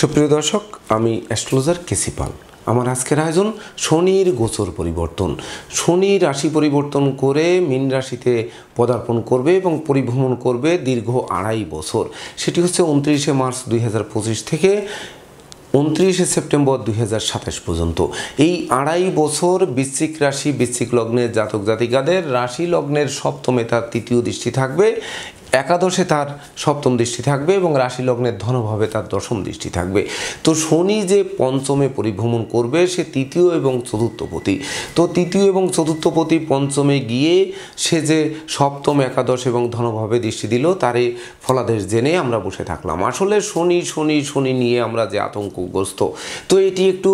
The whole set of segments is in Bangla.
সুপ্রিয় দর্শক, আমি অ্যাস্ট্রোলজার কেসি পাল। আমার আজকের আয়োজন শনির গোচর পরিবর্তন। শনি রাশি পরিবর্তন করে মীন রাশিতে পদার্পণ করবে এবং পরিভ্রমণ করবে দীর্ঘ 2.5 বছর। সেটি হচ্ছে 29শে মার্চ 2025 থেকে 29শে সেপ্টেম্বর 2027 পর্যন্ত। এই 2.5 বছর বৃশ্চিক রাশি বৃশ্চিক লগ্নের জাতক জাতিকাদের রাশি লগ্নের সপ্তমে তার তৃতীয় দৃষ্টি থাকবে, একাদশে তার সপ্তম দৃষ্টি থাকবে এবং রাশি লগ্নের ধনভাবে তার দশম দৃষ্টি থাকবে। তো শনি যে পঞ্চমে পরিভ্রমণ করবে সে তৃতীয় এবং চতুর্থপতি। তো তৃতীয় এবং চতুর্থপতি পঞ্চমে গিয়ে সে যে সপ্তম একাদশ এবং ধনভাবে দৃষ্টি দিল তারই ফলাদেশ জেনে আমরা বসে থাকলাম। আসলে শনি শনি শনি নিয়ে আমরা যে আতঙ্কগ্রস্ত, তো এটি একটু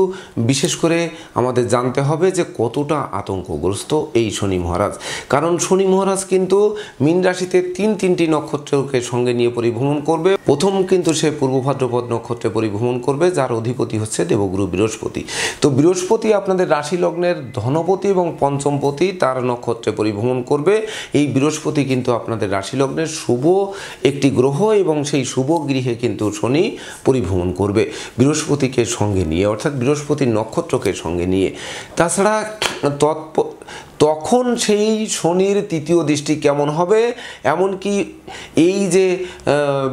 বিশেষ করে আমাদের জানতে হবে যে কতটা আতঙ্কগ্রস্ত এই শনি মহারাজ। কারণ শনি মহারাজ কিন্তু মীন রাশিতে তিনটি নক্ষত্রকে সঙ্গে নিয়ে পরিভ্রমণ করবে। প্রথম কিন্তু সে পূর্ব ভাদ্রপদ নক্ষত্রে পরিভ্রমণ করবে, যার অধিপতি হচ্ছে দেবগুরু বৃহস্পতি। তো বৃহস্পতি আপনাদের রাশি লগ্নের ধনপতি এবং পঞ্চমপতি, তার নক্ষত্রে পরিভ্রমণ করবে। এই বৃহস্পতি কিন্তু আপনাদের রাশি লগ্নের শুভ একটি গ্রহ এবং সেই শুভ গৃহে কিন্তু শনি পরিভ্রমণ করবে বৃহস্পতিকে সঙ্গে নিয়ে, অর্থাৎ বৃহস্পতির নক্ষত্রকে সঙ্গে নিয়ে। তাছাড়া তখন সেই শনির তৃতীয় দৃষ্টি কেমন হবে, এমনকি এই যে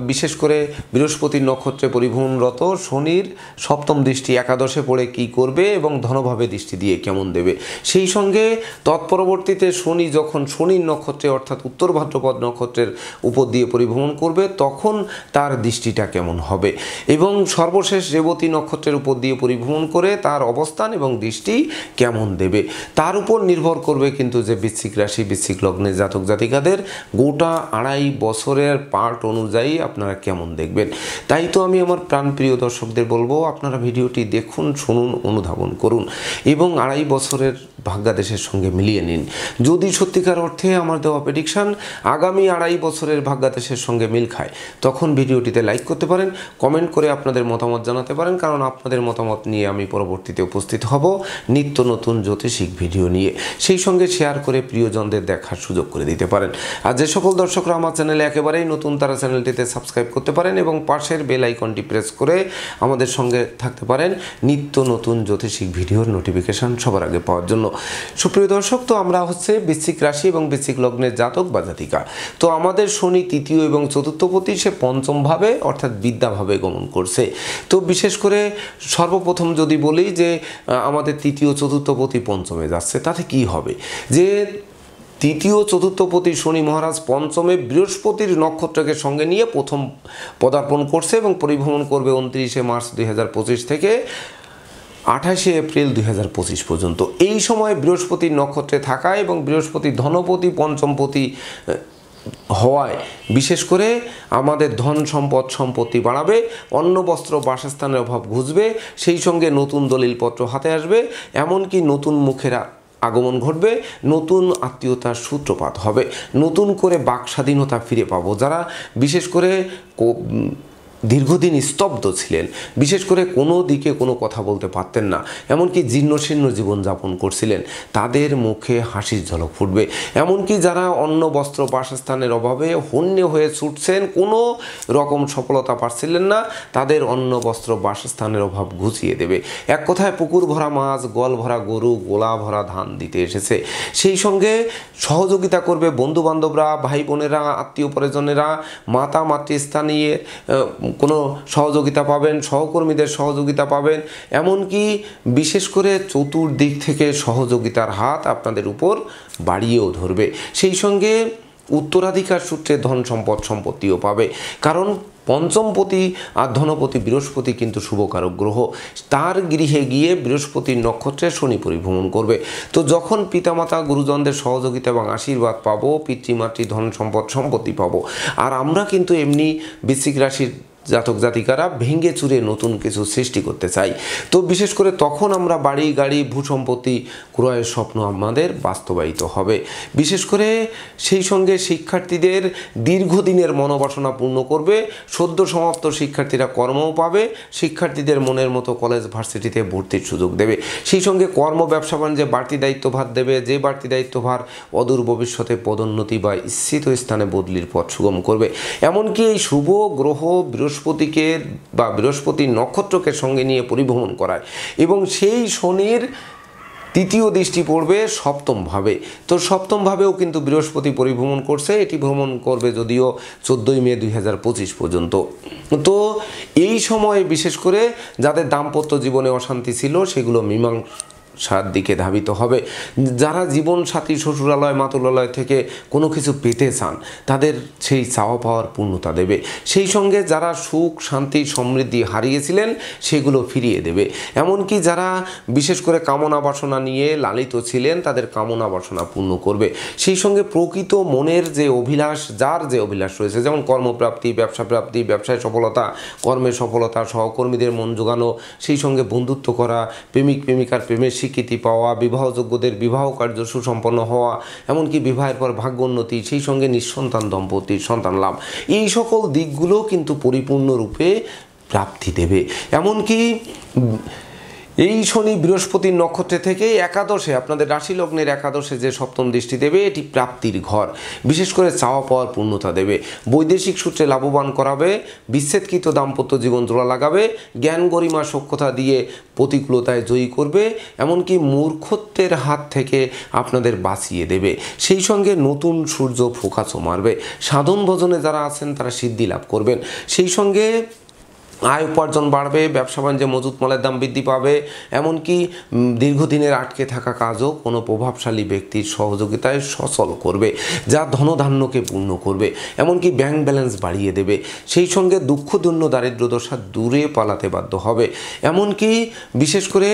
বিশেষ করে বৃহস্পতির নক্ষত্রে পরিভ্রমণরত শনির সপ্তম দৃষ্টি একাদশে পড়ে কি করবে এবং ধনভাবে দৃষ্টি দিয়ে কেমন দেবে, সেই সঙ্গে তৎপরবর্তীতে শনি যখন শনির নক্ষত্রে অর্থাৎ উত্তর ভাদ্রপদ নক্ষত্রের উপর দিয়ে পরিভ্রমণ করবে তখন তার দৃষ্টিটা কেমন হবে, এবং সর্বশেষ রেবতী নক্ষত্রের উপর দিয়ে পরিভ্রমণ করে তার অবস্থান এবং দৃষ্টি কেমন দেবে, তার উপর নির্ভর করবে কিন্তু যে বৃশ্চিক রাশি বৃশ্চিক লগ্নের জাতক জাতিকাদের গোটা 2.5 বছরের পার্ট অনুযায়ী আপনারা কেমন দেখবেন। তাই তো আমি আমার প্রাণপ্রিয় দর্শকদের বলবো, আপনারা ভিডিওটি দেখুন, শুনুন, অনুধাবন করুন এবং 2.5 বছরের ভাগ্যাদেশের সঙ্গে মিলিয়ে নিন। যদি সত্যিকার অর্থে আমার দেওয়া প্রেডিকশান আগামী 2.5 বছরের ভাগ্যাদেশের সঙ্গে মিল খায় তখন ভিডিওটিতে লাইক করতে পারেন, কমেন্ট করে আপনাদের মতামত জানাতে পারেন, কারণ আপনাদের মতামত নিয়ে আমি পরবর্তীতে উপস্থিত হব নিত্য নতুন জ্যোতিষিক ভিডিও নিয়ে। সেই সঙ্গে শেয়ার করে প্রিয়জনদের দেখার সুযোগ করে দিতে পারেন। আর যে সকল দর্শকরা আমার চ্যানেলে একেবারেই নতুন তারা চ্যানেলটিতে সাবস্ক্রাইব করতে পারেন এবং পাশের বেল আইকনটি প্রেস করে আমাদের সঙ্গে থাকতে পারেন নিত্য নতুন জ্যোতিষিক ভিডিওর নোটিফিকেশান সবার আগে পাওয়ার জন্য। সুপ্রিয় দর্শক, তো আমরা হচ্ছে বৃশ্চিক রাশি এবং বৃশ্চিক লগ্নের জাতক বা জাতিকা। তো আমাদের শনি তৃতীয় এবং চতুর্থপতি সে পঞ্চমভাবে অর্থাৎ বিদ্যাভাবে গমন করছে। তো বিশেষ করে সর্বপ্রথম যদি বলি যে আমাদের তৃতীয় চতুর্থপতি পঞ্চমে যাচ্ছে, তাতে কি হবে যে তৃতীয় চতুর্থপতি শনি মহারাজ পঞ্চমে বৃহস্পতির নক্ষত্রকে সঙ্গে নিয়ে প্রথম পদার্পণ করছে এবং পরিভ্রমণ করবে 29শে মার্চ 2025 থেকে 28শে এপ্রিল 2025 পর্যন্ত। এই সময় বৃহস্পতির নক্ষত্রে থাকা এবং বৃহস্পতির ধনপতি পঞ্চমপতি হওয়ায় বিশেষ করে আমাদের ধন সম্পদ সম্পত্তি বাড়াবে, অন্ন বস্ত্র বাসস্থানের অভাব ঘুচবে, সেই সঙ্গে নতুন দলিলপত্র হাতে আসবে, এমনকি নতুন মুখেরা আগমন ঘটবে, নতুন আত্মীয়তার সূত্রপাত হবে, নতুন করে বাক স্বাধীনতা ফিরে পাবো। যারা বিশেষ করে দীর্ঘদিন স্তব্ধ ছিলেন, বিশেষ করে কোনো দিকে কোনো কথা বলতে পারতেন না, এমনকি জীর্ণশীর্ণ জীবনযাপন করছিলেন, তাদের মুখে হাসির ঝলক ফুটবে। এমনকি যারা অন্ন বস্ত্র বাসস্থানের অভাবে হন্যে হয়ে ছুটছেন, কোনো রকম সফলতা পাচ্ছিলেন না, তাদের অন্ন বস্ত্র বাসস্থানের অভাব ঘুচিয়ে দেবে। এক কথায় পুকুর ভরা মাছ, গল ভরা গরু, গোলা ভরা ধান দিতে এসেছে। সেই সঙ্গে সহযোগিতা করবে বন্ধুবান্ধবরা, ভাই বোনেরা, আত্মীয় পরিজনেরা, মাতা মাতৃস্থানীয় কোনো সহযোগিতা পাবেন, সহকর্মীদের সহযোগিতা পাবেন, এমনকি বিশেষ করে চতুর্দিক থেকে সহযোগিতার হাত আপনাদের উপর বাড়িয়েও ধরবে। সেই সঙ্গে উত্তরাধিকার সূত্রে ধন সম্পদ সম্পত্তিও পাবে, কারণ পঞ্চমপতি আর ধনপতি বৃহস্পতি কিন্তু শুভকারক গ্রহ, তার গৃহে গিয়ে বৃহস্পতির নক্ষত্রে শনি পরিভ্রমণ করবে। তো যখন পিতামাতা গুরুজনদের সহযোগিতা এবং আশীর্বাদ পাবো, পিতৃমাতৃ ধন সম্পদ সম্পত্তি পাবো, আর আমরা কিন্তু এমনি বৃশ্চিক রাশির জাতক জাতিকারা ভেঙে চুরে নতুন কিছু সৃষ্টি করতে চাই। তো বিশেষ করে তখন আমরা বাড়ি গাড়ি ভূসম্পত্তি ক্রয়ের স্বপ্ন আমাদের বাস্তবায়িত হবে। বিশেষ করে সেই সঙ্গে শিক্ষার্থীদের দীর্ঘদিনের মনোবাসনা পূর্ণ করবে, সদ্য সমাপ্ত শিক্ষার্থীরা কর্মও পাবে, শিক্ষার্থীদের মনের মতো কলেজ ভার্সিটিতে ভর্তির সুযোগ দেবে। সেই সঙ্গে কর্ম ব্যবসা বাণিজ্যে বাড়তি দায়িত্বভার দেবে, যে বাড়তি দায়িত্বভার অদূর ভবিষ্যতে পদোন্নতি বা ইচ্ছিত স্থানে বদলির পথ সুগম করবে। এমনকি এই শুভ গ্রহ বৃহস্পতি বৃহস্পতিকে বা বৃহস্পতির নক্ষত্রকে সঙ্গে নিয়ে পরিভ্রমণ করায় এবং সেই শনির তৃতীয় দৃষ্টি পড়বে সপ্তমভাবে। তো সপ্তমভাবেও কিন্তু বৃহস্পতি পরিভ্রমণ করছে, এটি ভ্রমণ করবে যদিও 14ই মে 2025 পর্যন্ত। তো এই সময়ে বিশেষ করে যাদের দাম্পত্য জীবনে অশান্তি ছিল সেগুলো মীমাংসার দিকে ধাবিত হবে। যারা জীবন সাথী শ্বশুরালয় মাতুলালয় থেকে কোনো কিছু পেতে চান তাদের সেই চাওয়া পাওয়ার পূর্ণতা দেবে। সেই সঙ্গে যারা সুখ শান্তি সমৃদ্ধি হারিয়েছিলেন সেগুলো ফিরিয়ে দেবে। এমনকি যারা বিশেষ করে কামনা বাসনা নিয়ে লালিত ছিলেন তাদের কামনা বাসনা পূর্ণ করবে। সেই সঙ্গে প্রকৃত মনের যে অভিলাষ, যার যে অভিলাষ রয়েছে, যেমন কর্মপ্রাপ্তি, ব্যবসা প্রাপ্তি, ব্যবসায় সফলতা, কর্মে সফলতা, সহকর্মীদের মন জোগানো, সেই সঙ্গে বন্ধুত্ব করা, প্রেমিক প্রেমিকার প্রেমের স্বীকৃতি পাওয়া, বিবাহযোগ্যদের বিবাহ কার্য সুসম্পন্ন হওয়া, এমনকি বিবাহের পর ভাগ্যোন্নতি, সেই সঙ্গে নিঃসন্তান দম্পতির সন্তান লাভ, এই সকল দিকগুলো কিন্তু পরিপূর্ণরূপে প্রাপ্তি দেবে। এমনকি এই শনি বৃহস্পতির নক্ষত্রে থেকে একাদশে, আপনাদের রাশি লগ্নের একাদশে যে সপ্তম দৃষ্টি দেবে, এটি প্রাপ্তির ঘর, বিশেষ করে চাওয়া পাওয়ার পূর্ণতা দেবে, বৈদেশিক সূত্রে লাভবান করাবে, বিচ্ছেদকৃত দাম্পত্য জীবন জোড়া লাগাবে, জ্ঞান গরিমা সক্ষতা দিয়ে প্রতিকূলতায় জয়ী করবে, এমনকি মূর্খত্বের হাত থেকে আপনাদের বাঁচিয়ে দেবে। সেই সঙ্গে নতুন সূর্য ফোকাসও মারবে। সাধন ভজনে যারা আছেন তারা সিদ্ধি লাভ করবেন। সেই সঙ্গে আয় উপার্জন বাড়বে, ব্যবসা বাণিজ্যে মজুত মালের দাম বৃদ্ধি পাবে, এমনকি দীর্ঘদিনের আটকে থাকা কাজও কোনো প্রভাবশালী ব্যক্তির সহযোগিতায় সচল করবে, যা ধনধান্যকে পূর্ণ করবে, এমনকি ব্যাংক ব্যালেন্স বাড়িয়ে দেবে। সেই সঙ্গে দুঃখদুন্য দারিদ্র্যদশা দূরে পালাতে বাধ্য হবে। এমনকি বিশেষ করে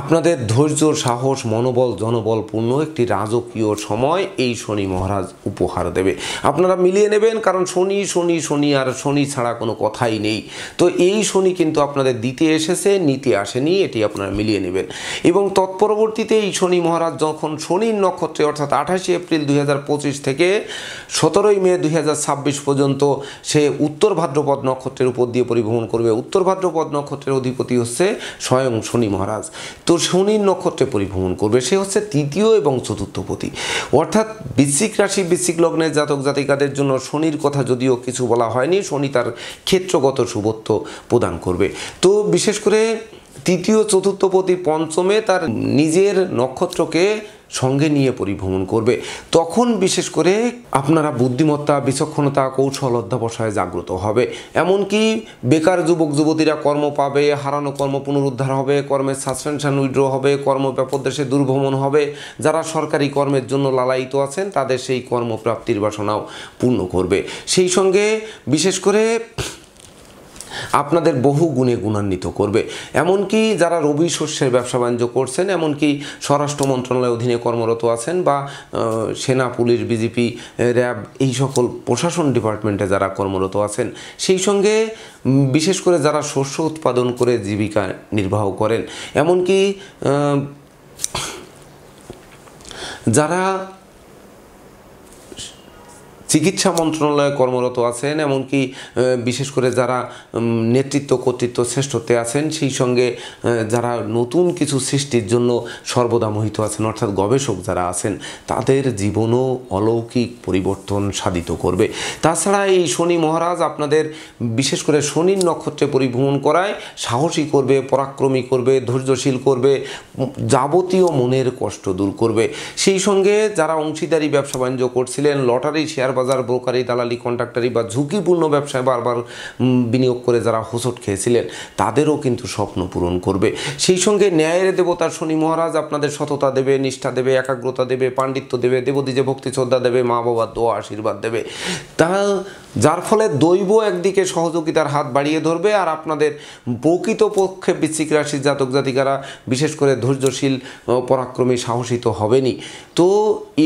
আপনাদের ধৈর্য, সাহস, মনোবল, জনবলপূর্ণ একটি রাজকীয় সময় এই শনি মহারাজ উপহার দেবে। আপনারা মিলিয়ে নেবেন, কারণ শনি শনি শনি আর শনি ছাড়া কোনো কথাই নেই। তো এই শনি কিন্তু আপনাদের দিতে এসেছে, নিতে আসেনি, এটি আপনারা মিলিয়ে নেবেন। এবং তৎপরবর্তীতে এই শনি মহারাজ যখন শনির নক্ষত্রে অর্থাৎ 28 এপ্রিল 2025 থেকে 17ই মে 2026 পর্যন্ত সে উত্তর ভাদ্রপদ নক্ষত্রের উপর দিয়ে পরিভ্রমণ করবে। উত্তর ভাদ্রপদ নক্ষত্রের অধিপতি হচ্ছে স্বয়ং শনি মহারাজ। তো শনির নক্ষত্রে পরিভ্রমণ করবে, সে হচ্ছে তৃতীয় এবং চতুর্থপতি। অর্থাৎ বৃশ্চিক রাশি বৃশ্চিক লগ্নের জাতক জাতিকাদের জন্য শনির কথা যদিও কিছু বলা হয়নি, শনি তার ক্ষেত্রগত শুভত্ব প্রদান করবে। তো বিশেষ করে তৃতীয় চতুর্থপতি পঞ্চমে তার নিজের নক্ষত্রকে সঙ্গে নিয়ে পরিভ্রমণ করবে। তখন বিশেষ করে আপনারা বুদ্ধিমত্তা, বিচক্ষণতা, কৌশল অধ্যাবসায় জাগ্রত হবে। এমনকি বেকার যুবক যুবতীরা কর্ম পাবে, হারানো কর্ম পুনরুদ্ধার হবে, কর্মের সাসপেনশন উইথড্র হবে, কর্ম ব্যাপদেশে দুর্ভ্রমণ হবে। যারা সরকারি কর্মের জন্য লালায়িত আছেন তাদের সেই কর্মপ্রাপ্তির বাসনাও পূর্ণ করবে। সেই সঙ্গে বিশেষ করে আপনাদের বহু গুণে গুণান্বিত করবে। এমনকি যারা রবি শস্যের ব্যবসা বাণিজ্য করছেন, এমনকি স্বরাষ্ট্র মন্ত্রণালয়ের অধীনে কর্মরত আছেন বা সেনা, পুলিশ, বিজেপি, র্যাব, এই সকল প্রশাসন ডিপার্টমেন্টে যারা কর্মরত আছেন, সেই সঙ্গে বিশেষ করে যারা শস্য উৎপাদন করে জীবিকা নির্বাহ করেন, এমনকি যারা চিকিৎসা মন্ত্রণালয়ে কর্মরত আছেন, এমনকি বিশেষ করে যারা নেতৃত্ব, কর্তৃত্ব, শ্রেষ্ঠত্বে আছেন, সেই সঙ্গে যারা নতুন কিছু সৃষ্টির জন্য সর্বদা মোহিত আছেন অর্থাৎ গবেষক যারা আছেন, তাদের জীবনও অলৌকিক পরিবর্তন সাধিত করবে। তাছাড়া এই শনি মহারাজ আপনাদের বিশেষ করে শনির নক্ষত্রে পরিভ্রমণ করায় সাহসী করবে, পরাক্রমী করবে, ধৈর্যশীল করবে, যাবতীয় মনের কষ্ট দূর করবে। সেই সঙ্গে যারা অংশীদারি ব্যবসা বাণিজ্য করছিলেন, লটারি, শেয়ার বাজার, ব্রোকারি, দালালি, কন্ট্রাক্টারি বা ঝুঁকিপূর্ণ ব্যবসায় বারবার বিনিয়োগ করে যারা হোঁচট খেয়েছিলেন, তাদেরও কিন্তু স্বপ্ন পূরণ করবে। সেই সঙ্গে ন্যায়ের দেবতার শনি মহারাজ আপনাদের সততা দেবে, নিষ্ঠা দেবে, একাগ্রতা দেবে, পাণ্ডিত্য দেবে, দেবদ্বিজে ভক্তি শ্রদ্ধা দেবে, মা বাবার দোয়া আশীর্বাদ দেবে। যার ফলে দৈব একদিকে সহযোগিতার হাত বাড়িয়ে ধরবে, আর আপনাদের প্রকৃতপক্ষে বৃশ্চিক রাশির জাতক জাতিকারা বিশেষ করে ধৈর্যশীল, পরাক্রমী, সাহসী তো হবেনই। তো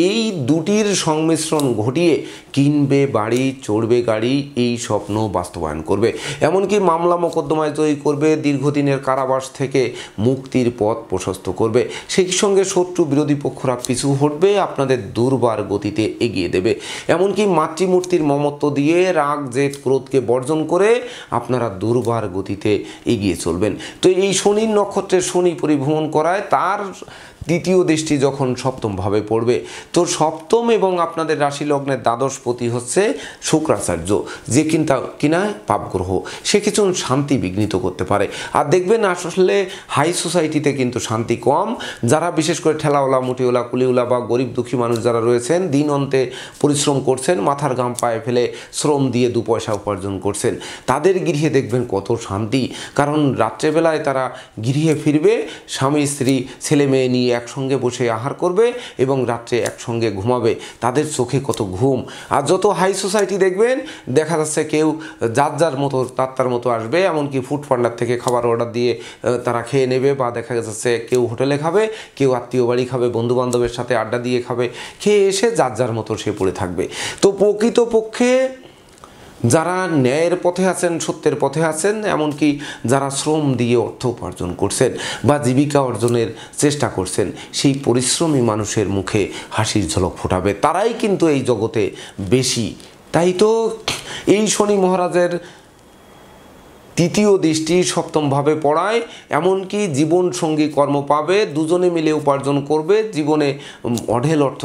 এই দুটির সংমিশ্রণ ঘটিয়ে কিনবে বাড়ি, চড়বে গাড়ি, এই স্বপ্ন বাস্তবায়ন করবে। এমনকি মামলা মোকদ্দমায় জয়ী করবে, দীর্ঘদিনের কারাবাস থেকে মুক্তির পথ প্রশস্ত করবে। সেই সঙ্গে শত্রু বিরোধী পক্ষরা পিছু হটবে, আপনাদের দুর্বার গতিতে এগিয়ে দেবে। এমনকি মাতৃমূর্তির মমত্ব দিয়ে রাগ, জেদ, ক্রোধকে বর্জন করে আপনারা দুর্বার গতিতে এগিয়ে চলবেন। তো এই শনির নক্ষত্রে শনি পরিভ্রমণ করায় তৃতীয় দৃষ্টি যখন সপ্তমভাবে পড়বে, তো সপ্তম এবং আপনাদের রাশি লগ্নের দ্বাদশপতি হচ্ছে শুক্রাচার্য, যে কিনা পাপগ্রহ, সে কিছু শান্তি বিঘ্নিত করতে পারে। আর দেখবেন আসলে হাই সোসাইটিতে কিন্তু শান্তি কম। যারা বিশেষ করে ঠেলাওয়ালা, মুটিওয়ালা, কুলিওয়ালা বা গরিব দুঃখী মানুষ যারা রয়েছেন, দিন অন্তে পরিশ্রম করছেন, মাথার ঘাম পায়ে ফেলে শ্রম দিয়ে 2 পয়সা উপার্জন করছেন, তাদের গৃহে দেখবেন কত শান্তি। কারণ রাত্রেবেলায় তারা গৃহে ফিরবে, স্বামী স্ত্রী ছেলে মেয়ে নিয়ে একসঙ্গে বসে আহার করবে এবং রাত্রে একসঙ্গে ঘুমাবে, তাদের চোখে কত ঘুম। আর যত হাই সোসাইটি দেখবেন, দেখা যাচ্ছে কেউ যার যার মতো তার মতো আসবে, এমনকি ফুড পান্ডার থেকে খাবার অর্ডার দিয়ে তারা খেয়ে নেবে, বা দেখা যাচ্ছে কেউ হোটেলে খাবে, কেউ আত্মীয় বাড়ি খাবে, বন্ধু বান্ধবের সাথে আড্ডা দিয়ে খাবে, খেয়ে এসে যার যার মতো সে পড়ে থাকবে। তো প্রকৃতপক্ষে যারা ন্যায়ের পথে আছেন, সত্যের পথে আছেন, এমনকি যারা শ্রম দিয়ে অর্থ উপার্জন করছেন বা জীবিকা অর্জনের চেষ্টা করছেন, সেই পরিশ্রমী মানুষের মুখে হাসির ঝলক ফোটাবে, তারাই কিন্তু এই জগতে বেশি। তাই তো এই শনি মহারাজের তৃতীয় দৃষ্টি সপ্তমভাবে পড়ায়, এমনকি জীবন সঙ্গী কর্ম পাবে, দুজনে মিলে উপার্জন করবে, জীবনে অঢেল অর্থ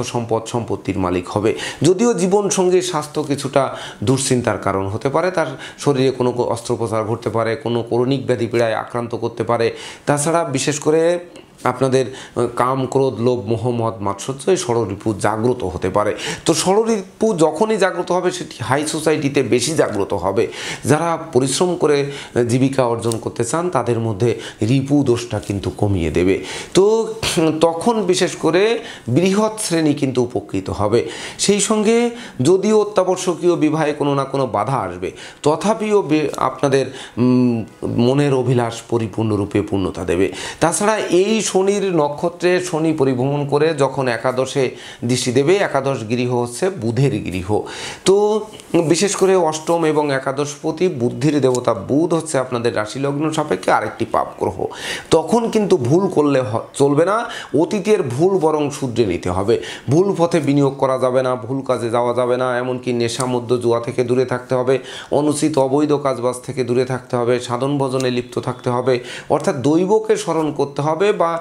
সম্পত্তির মালিক হবে। যদিও জীবন সঙ্গীর স্বাস্থ্য কিছুটা দুশ্চিন্তার কারণ হতে পারে, তার শরীরে কোনো অস্ত্রোপচার ঘটতে পারে, কোনো করণিক ব্যাধি পীড়ায় আক্রান্ত করতে পারে। তাছাড়া বিশেষ করে আপনাদের কাম, ক্রোধ, লোভ, মোহ, মদ, মাৎসর্য, এই ষড়রিপু জাগ্রত হতে পারে। তো ষড়রিপু যখনই জাগ্রত হবে, সেটি হাই সোসাইটিতে বেশি জাগ্রত হবে। যারা পরিশ্রম করে জীবিকা অর্জন করতে চান, তাদের মধ্যে রিপু দোষটা কিন্তু কমিয়ে দেবে। তো তখন বিশেষ করে বৃহৎ শ্রেণী কিন্তু উপকৃত হবে। সেই সঙ্গে যদিও অত্যাবশ্যকীয় বিবাহে কোনো না কোনো বাধা আসবে, তথাপিও আপনাদের মনের অভিলাষ পরিপূর্ণরূপে পূর্ণতা দেবে। তাছাড়া এই শনির নক্ষত্রে শনি পরিভ্রমণ করে যখন একাদশে দৃষ্টি দেবে, একাদশ গৃহ হচ্ছে বুধের গৃহ। তো বিশেষ করে অষ্টম এবং একাদশপতি বুদ্ধির দেবতা বুধ হচ্ছে আপনাদের রাশি লগ্ন সাপেক্ষে আরেকটি পাপ গ্রহ। তখন কিন্তু ভুল করলে চলবে না, অতীতের ভুল বরং শুধরে নিতে হবে। ভুল পথে বিনিয়োগ করা যাবে না, ভুল কাজে যাওয়া যাবে না, এমনকি নেশা মদ্য জুয়া থেকে দূরে থাকতে হবে, অনুচিত অবৈধ কাজবাজ থেকে দূরে থাকতে হবে, সাধন ভজনে লিপ্ত থাকতে হবে, অর্থাৎ দৈবকে স্মরণ করতে হবে। বা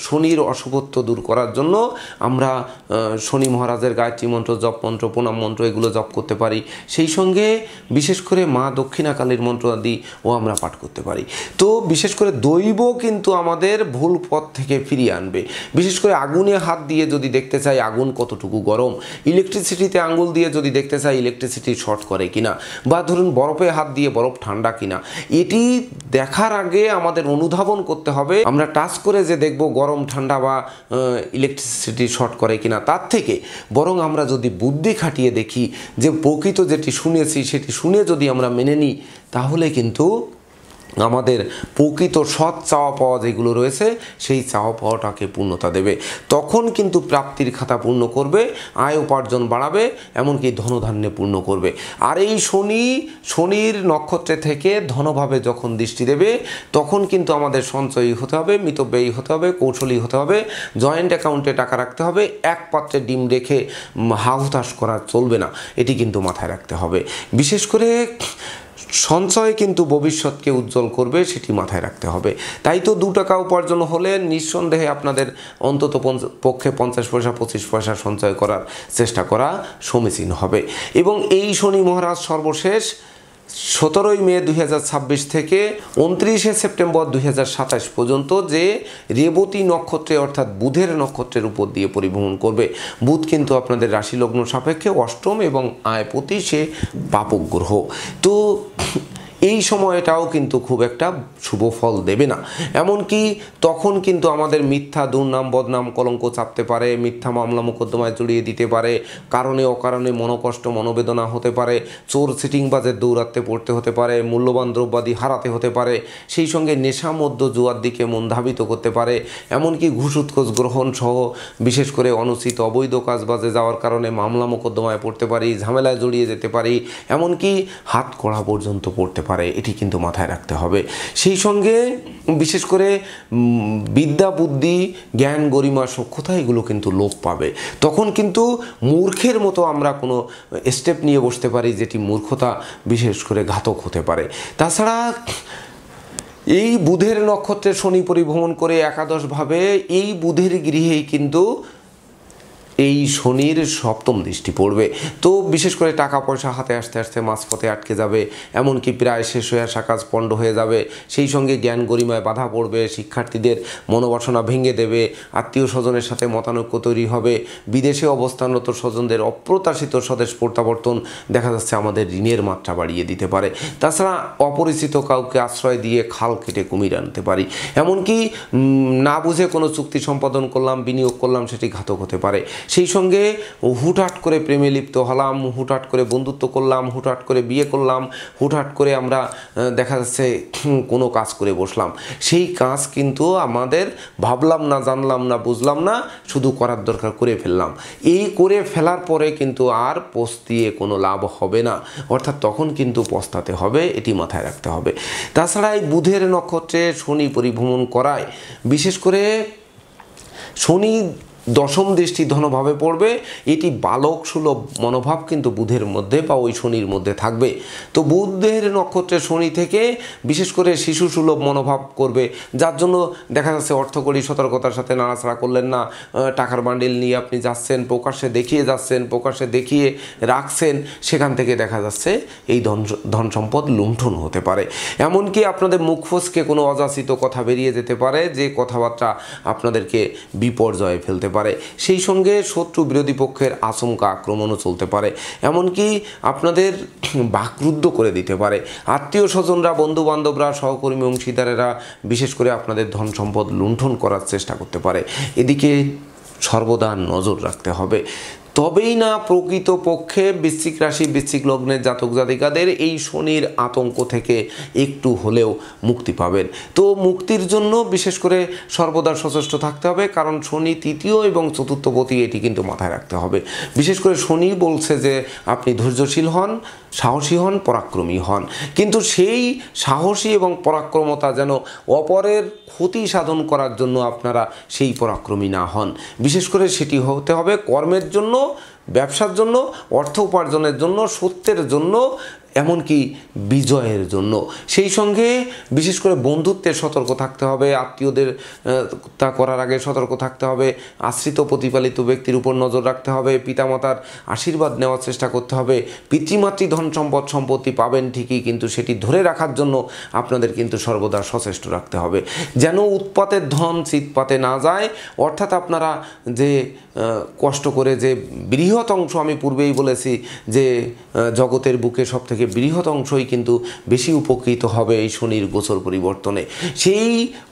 শনির অশুভত্ব দূর করার জন্য আমরা শনি মহারাজের গায়ত্রী মন্ত্র, জপ মন্ত্র, প্রণাম মন্ত্র এগুলো জপ করতে পারি। সেই সঙ্গে বিশেষ করে মা দক্ষিণাকালীর মন্ত্র আদি ও আমরা পাঠ করতে পারি। তো বিশেষ করে দৈব কিন্তু আমাদের ভুল পথ থেকে ফিরিয়ে আনবে। বিশেষ করে আগুনে হাত দিয়ে যদি দেখতে চাই আগুন কতটুকু গরম, ইলেকট্রিসিটিতে আঙুল দিয়ে যদি দেখতে চাই ইলেকট্রিসিটি শর্ট করে কিনা, বা ধরুন বরফে হাত দিয়ে বরফ ঠান্ডা কিনা, এটি দেখার আগে আমাদের অনুধাবন করতে হবে। আমরা টাচ করে যে দেখব গরম ঠান্ডা বা ইলেকট্রিসিটি শর্ট করে কিনা, তার থেকে বরং আমরা যদি বুদ্ধি খাটিয়ে দেখি যে প্রকৃত যেটি শুনেছি সেটি শুনে যদি আমরা মেনে নিই, তাহলে কিন্তু আমাদের প্রকৃত সৎ চাওয়া পাওয়া যেগুলো রয়েছে সেই চাওয়া পাওয়াটাকে পূর্ণতা দেবে। তখন কিন্তু প্রাপ্তির খাতা পূর্ণ করবে, আয় উপার্জন বাড়াবে, এমনকি ধনধান্যে পূর্ণ করবে। আর এই শনির নক্ষত্রে থেকে ধনভাবে যখন দৃষ্টি দেবে, তখন কিন্তু আমাদের সঞ্চয়ী হতে হবে, মিতব্যয়ী হতে হবে, কৌশলী হতে হবে, জয়েন্ট অ্যাকাউন্টে টাকা রাখতে হবে, এক পাত্রে ডিম রেখে হাহুতাশ করা চলবে না, এটি কিন্তু মাথায় রাখতে হবে। বিশেষ করে সঞ্চয় কিন্তু ভবিষ্যৎকে উজ্জ্বল করবে, সেটি মাথায় রাখতে হবে। তাই তো 2 টাকা উপার্জন হলে নিঃসন্দেহে আপনাদের অন্তত পক্ষে 50 পয়সা 25 পয়সা সঞ্চয় করার চেষ্টা করা সমীচীন হবে। এবং এই শনি মহারাজ সর্বশেষ 17 মে 2026 থেকে 29 সেপ্টেম্বর 2027 পর্যন্ত যে রেবতী নক্ষত্রে অর্থাৎ বুধের নক্ষত্রের উপর দিয়ে পরিভ্রমণ করবে। বুধ কিন্তু আপনাদের রাশি লগ্ন সাপেক্ষে অষ্টম এবং আয়পতি, সে পাপক গ্রহ। তো এই সময়টাও কিন্তু খুব একটা শুভ ফল দেবে না। এমনকি তখন কিন্তু আমাদের মিথ্যা দুর্নাম, বদনাম, কলঙ্ক চাপতে পারে, মিথ্যা মামলা মোকদ্দমায় জড়িয়ে দিতে পারে, কারণে অকারণে মনোকষ্ট, মনোবেদনা হতে পারে, চোর সিটিংবাজের দৌরাত্মে পড়তে হতে পারে, মূল্যবান দ্রব্যাদি হারাতে হতে পারে, সেই সঙ্গে নেশা মধ্য জুয়ার দিকে মন ধাবিত করতে পারে, এমনকি ঘুষ উৎকোচ গ্রহণ সহ বিশেষ করে অনুচিত অবৈধ কাজবাজে যাওয়ার কারণে মামলা মোকদ্দমায় পড়তে পারি, ঝামেলায় জড়িয়ে যেতে পারি, এমনকি হাত কড়া পর্যন্ত পড়তে পারে। এটি কিন্তু মাথায় রাখতে হবে। সেই সঙ্গে বিশেষ করে বিদ্যা, বুদ্ধি, জ্ঞান, গরিমা, সক্ষতা এগুলো কিন্তু লোপ পাবে। তখন কিন্তু মূর্খের মতো আমরা কোনো স্টেপ নিয়ে বসতে পারি, যেটি মূর্খতা বিশেষ করে ঘাতক হতে পারে। তাছাড়া এই বুধের নক্ষত্রে শনি পরিভ্রমণ করে একাদশভাবে এই বুধের গৃহেই কিন্তু এই শনির সপ্তম দৃষ্টি পড়বে। তো বিশেষ করে টাকা পয়সা হাতে আসতে আসতে মাঝপথে আটকে যাবে, এমনকি প্রায় শেষ হয়ে আসা কাজ পণ্ড হয়ে যাবে। সেই সঙ্গে জ্ঞান গরিমায় বাধা পড়বে, শিক্ষার্থীদের মনোবাসনা ভেঙে দেবে, আত্মীয় স্বজনের সাথে মতানৈক্য তৈরি হবে, বিদেশে অবস্থানরত স্বজনদের অপ্রত্যাশিত স্বদেশ প্রত্যাবর্তন দেখা যাচ্ছে আমাদের ঋণের মাত্রা বাড়িয়ে দিতে পারে। তাছাড়া অপরিচিত কাউকে আশ্রয় দিয়ে খাল কেটে কুমির আনতে পারি, এমনকি না বুঝে কোনো চুক্তি সম্পাদন করলাম, বিনিয়োগ করলাম, সেটি ঘাতক হতে পারে। সেই সঙ্গে হুটহাট করে প্রেমে লিপ্ত হলাম, হুটহাট করে বন্ধুত্ব করলাম, হুটহাট করে বিয়ে করলাম, হুটহাট করে আমরা দেখা যাচ্ছে কোনো কাজ করে বসলাম। সেই কাজ কিন্তু আমাদের ভাবলাম না, জানলাম না, বুঝলাম না, শুধু করার দরকার করে ফেললাম। এই করে ফেলার পরে কিন্তু আর পস্তিয়ে কোনো লাভ হবে না, অর্থাৎ তখন কিন্তু পস্তাতে হবে, এটি মাথায় রাখতে হবে। তাছাড়া এই বুধের নক্ষত্রে শনি পরিভ্রমণ করায় বিশেষ করে শনি দশম দৃষ্টি ধনভাবে পড়বে, এটি বালক সুলভ মনোভাব কিন্তু বুধের মধ্যে বা ওই শনির মধ্যে থাকবে। তো বুধের নক্ষত্রে শনি থেকে বিশেষ করে শিশু সুলভ মনোভাব করবে, যার জন্য দেখা যাচ্ছে অর্থকরী সতর্কতার সাথে নাড়াচাড়া করলেন না, টাকার বান্ডিল নিয়ে আপনি যাচ্ছেন, প্রকাশ্যে দেখিয়ে যাচ্ছেন, প্রকাশ্যে দেখিয়ে রাখছেন, সেখান থেকে দেখা যাচ্ছে এই ধন সম্পদ লুণ্ঠন হতে পারে। এমনকি আপনাদের মুখ ফসকে কোনো অযাচিত কথা বেরিয়ে যেতে পারে, যে কথাবার্তা আপনাদেরকে বিপর্যয়ে ফেলতে পারে। সেই সঙ্গে শত্রু বিরোধী পক্ষের আশঙ্কা আক্রমণও চলতে পারে, এমনকি আপনাদের বাকরুদ্ধ করে দিতে পারে। আত্মীয় স্বজনরা, বন্ধু বান্ধবরা, সহকর্মী অংশীদারেরা বিশেষ করে আপনাদের ধন সম্পদ লুণ্ঠন করার চেষ্টা করতে পারে। এদিকে সর্বদা নজর রাখতে হবে, তবেই না প্রকৃত পক্ষে বৃশ্চিক রাশি, বৃশ্চিক লগ্নের জাতক জাতিকাদের এই শনির আতঙ্ক থেকে একটু হলেও মুক্তি পাবেন। তো মুক্তির জন্য বিশেষ করে সর্বদা সচেষ্ট থাকতে হবে, কারণ শনি তৃতীয় এবং চতুর্থপতি, এটি কিন্তু মাথায় রাখতে হবে। বিশেষ করে শনি বলছে যে আপনি ধৈর্যশীল হন, সাহসী হন, পরাক্রমী হন, কিন্তু সেই সাহসী এবং পরাক্রমতা যেন অপরের ক্ষতি সাধন করার জন্য আপনারা সেই পরাক্রমী না হন। বিশেষ করে সেটি হতে হবে কর্মের জন্য, ব্যবসার জন্য, অর্থ উপার্জনের জন্য, সত্যের জন্য, এমনকি বিজয়ের জন্য। সেই সঙ্গে বিশেষ করে বন্ধুত্বে সতর্ক থাকতে হবে, আত্মীয়দের তা করার আগে সতর্ক থাকতে হবে, আশ্রিত প্রতিপালিত ব্যক্তির উপর নজর রাখতে হবে, পিতামাতার আশীর্বাদ নেওয়ার চেষ্টা করতে হবে। পিতৃমাতৃ ধন সম্পদ সম্পত্তি পাবেন ঠিকই, কিন্তু সেটি ধরে রাখার জন্য আপনাদের কিন্তু সর্বদা সচেষ্ট রাখতে হবে, যেন উৎপাতের ধন চিৎপাতে না যায়। অর্থাৎ আপনারা যে কষ্ট করে যে বৃহৎ অংশ, আমি পূর্বেই বলেছি যে জগতের বুকে সব থেকে বৃহৎ অংশই কিন্তু বেশি উপকৃত হবে এই শনির গোচর পরিবর্তনে। সেই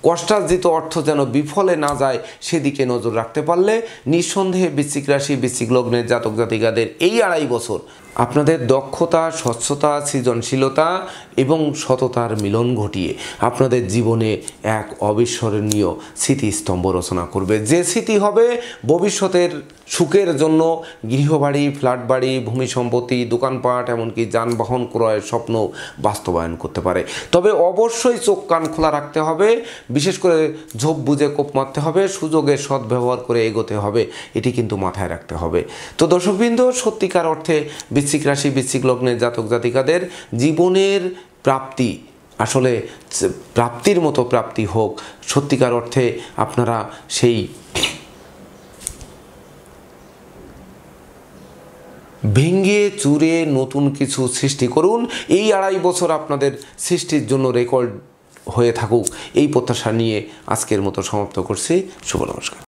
কষ্টার্জিত অর্থ যেন বিফলে না যায়, সেদিকে নজর রাখতে পারলে নিঃসন্দেহে বৃশ্চিক রাশি, বৃশ্চিক লগ্নের জাতক জাতিকাদের এই 2.5 বছর আপনাদের দক্ষতা, স্বচ্ছতা, সৃজনশীলতা এবং সততার মিলন ঘটিয়ে আপনাদের জীবনে এক অবিস্মরণীয় স্মৃতিস্তম্ভ রচনা করবে, যে স্মৃতি হবে ভবিষ্যতের সুখের জন্য গৃহবাড়ি, ফ্ল্যাট বাড়ি, ভূমি সম্পত্তি, দোকানপাট, এমনকি যানবাহন ক্রয়ের স্বপ্ন বাস্তবায়ন করতে পারে। তবে অবশ্যই চোখ কান খোলা রাখতে হবে, বিশেষ করে ঝোপ বুঝে কোপ মারতে হবে, সুযোগের সদ্ব্যবহার করে এগোতে হবে, এটি কিন্তু মাথায় রাখতে হবে। তো দর্শকবৃন্দ, সত্যিকার অর্থে বৃশ্চিক রাশি, বৃশ্চিক লগ্নের জাতক জাতিকাদের জীবনের প্রাপ্তি, আসলে প্রাপ্তির মতো প্রাপ্তি হোক, সত্যিকার অর্থে আপনারা সেই ভেঙে চুরে নতুন কিছু সৃষ্টি করুন। এই 2.5 বছর আপনাদের সৃষ্টির জন্য রেকর্ড হয়ে থাকুক, এই প্রত্যাশা নিয়ে আজকের মতো সমাপ্ত করছি। শুভ নমস্কার।